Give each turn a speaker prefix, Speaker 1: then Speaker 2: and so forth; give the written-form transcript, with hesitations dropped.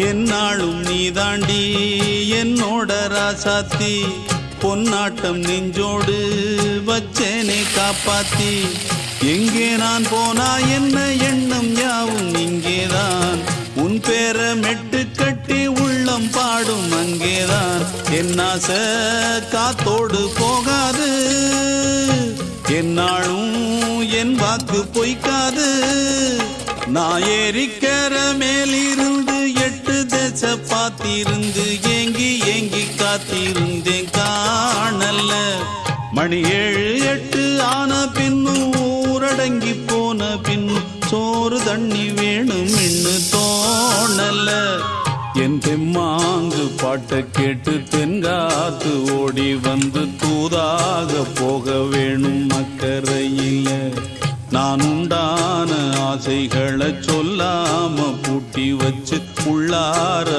Speaker 1: என்னாலும் நீதாண்டி என்னோட ராசாத்தி பொன்னாட்டம் நெஞ்சோடு வச்சேனே காப்பாத்தி எங்கே நான் போனா என்ன எண்ணம் யாவும் இங்கேதான் உன் பேர மெட்டு கட்டி உள்ளம் பாடும் அங்கேதான் என் ஆசை காத்தோடு போகாது என்னாலும் என் வாக்கு பொய்க்காது நான் ஏறிக்கிற மேலிருந்து 8 தேச பார்த்திருந்து ஏங்கி ஏங்கி காத்திருந்தேன் காணல்ல மணி 7 8 ஆன பின்னும் ஊரடங்கி போன பின்னும் சோறு தண்ணி வேணும் இன்னு தோணல்ல என் தெம்மாங்கு பாட்டை கேட்டு தென்காத்து ஓடி வந்து தூதாக போக வேணும் அக்கறையில நான் உண்டான ஆசைகளை சொல்லாம பூட்டி வச்சு உள்ளார